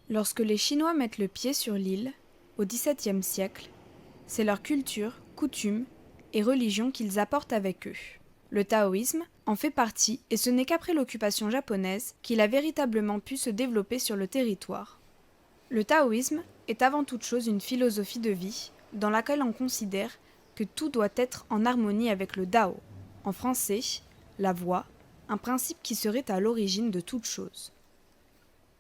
Lorsque les Chinois mettent le pied sur l'île, au XVIIe siècle, c'est leur culture, coutumes et religion qu'ils apportent avec eux. Le taoïsme en fait partie et ce n'est qu'après l'occupation japonaise qu'il a véritablement pu se développer sur le territoire. Le taoïsme est avant toute chose une philosophie de vie dans laquelle on considère que tout doit être en harmonie avec le Dao, en français, la voie, un principe qui serait à l'origine de toute chose.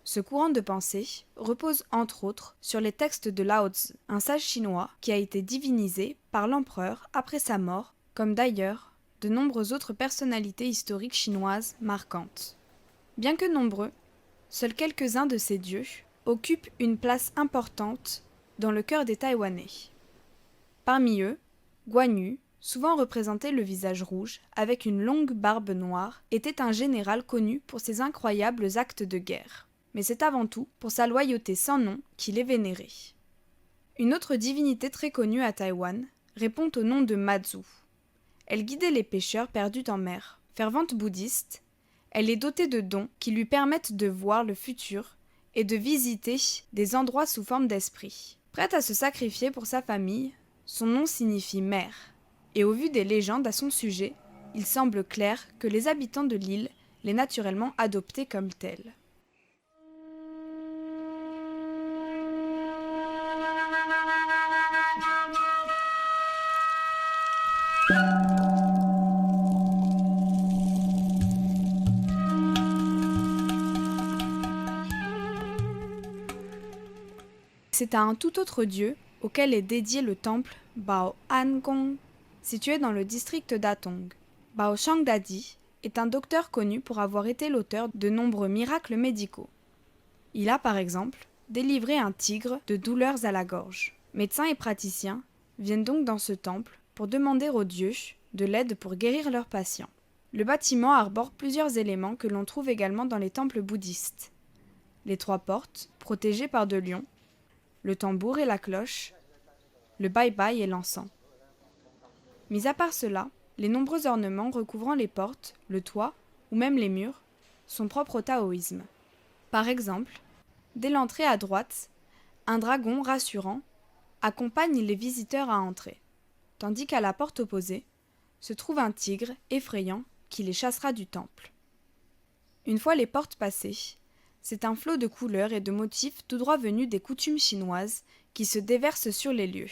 Ce courant de pensée repose entre autres sur les textes de Lao Tzu, un sage chinois qui a été divinisé par l'empereur après sa mort, comme d'ailleurs de nombreuses autres personnalités historiques chinoises marquantes. Bien que nombreux, seuls quelques-uns de ces dieux occupent une place importante dans le cœur des Taïwanais. Parmi eux, Guan Yu, souvent représenté le visage rouge avec une longue barbe noire, était un général connu pour ses incroyables actes de guerre. Mais c'est avant tout pour sa loyauté sans nom qu'il est vénéré. Une autre divinité très connue à Taïwan répond au nom de Mazu. Elle guidait les pêcheurs perdus en mer. Fervente bouddhiste, elle est dotée de dons qui lui permettent de voir le futur et de visiter des endroits sous forme d'esprit. Prête à se sacrifier pour sa famille, son nom signifie mère. Et au vu des légendes à son sujet, il semble clair que les habitants de l'île l'aient naturellement adoptée comme telle. C'est à un tout autre dieu auquel est dédié le temple Bao An Gong, situé dans le district d'Atong. Bao Shangdadi est un docteur connu pour avoir été l'auteur de nombreux miracles médicaux. Il a par exemple délivré un tigre de douleurs à la gorge. Médecins et praticiens viennent donc dans ce temple pour demander aux dieux de l'aide pour guérir leurs patients. Le bâtiment arbore plusieurs éléments que l'on trouve également dans les temples bouddhistes. Les 3 portes, protégées par 2 lions, le tambour et la cloche, le bye-bye et l'encens. Mis à part cela, les nombreux ornements recouvrant les portes, le toit ou même les murs sont propres au taoïsme. Par exemple, dès l'entrée à droite, un dragon rassurant accompagne les visiteurs à entrer, tandis qu'à la porte opposée se trouve un tigre effrayant qui les chassera du temple. Une fois les portes passées, c'est un flot de couleurs et de motifs tout droit venus des coutumes chinoises qui se déversent sur les lieux.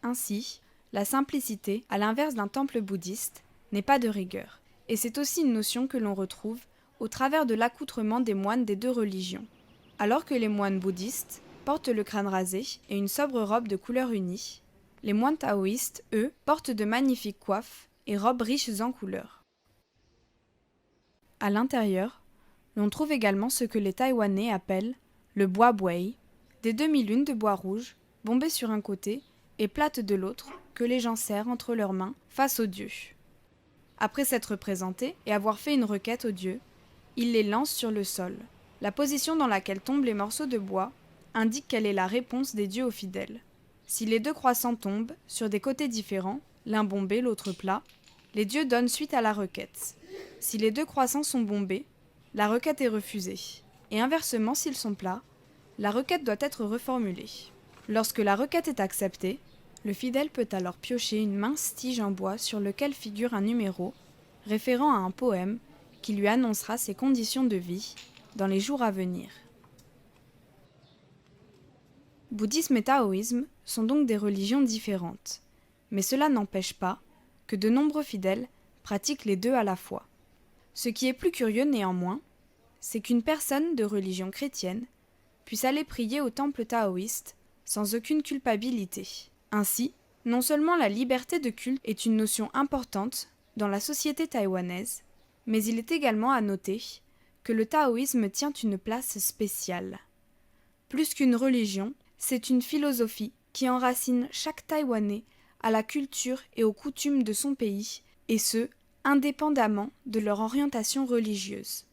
Ainsi, la simplicité, à l'inverse d'un temple bouddhiste, n'est pas de rigueur, et c'est aussi une notion que l'on retrouve au travers de l'accoutrement des moines des 2 religions. Alors que les moines bouddhistes portent le crâne rasé et une sobre robe de couleur unie, les moines taoïstes, eux, portent de magnifiques coiffes et robes riches en couleurs. À l'intérieur, l'on trouve également ce que les Taïwanais appellent le bois buey, des demi-lunes de bois rouge, bombées sur un côté et plates de l'autre, que les gens serrent entre leurs mains face aux dieux. Après s'être présentés et avoir fait une requête aux dieux, ils les lancent sur le sol. La position dans laquelle tombent les morceaux de bois indique quelle est la réponse des dieux aux fidèles. Si les 2 croissants tombent sur des côtés différents, l'un bombé, l'autre plat, les dieux donnent suite à la requête. Si les 2 croissants sont bombés, la requête est refusée. Et inversement, s'ils sont plats, la requête doit être reformulée. Lorsque la requête est acceptée, le fidèle peut alors piocher une mince tige en bois sur lequel figure un numéro, référant à un poème qui lui annoncera ses conditions de vie dans les jours à venir. Bouddhisme et taoïsme sont donc des religions différentes, mais cela n'empêche pas que de nombreux fidèles pratiquent les 2 à la fois. Ce qui est plus curieux néanmoins, c'est qu'une personne de religion chrétienne puisse aller prier au temple taoïste sans aucune culpabilité. Ainsi, non seulement la liberté de culte est une notion importante dans la société taïwanaise, mais il est également à noter que le taoïsme tient une place spéciale. Plus qu'une religion, c'est une philosophie qui enracine chaque Taïwanais à la culture et aux coutumes de son pays, et ce, indépendamment de leur orientation religieuse.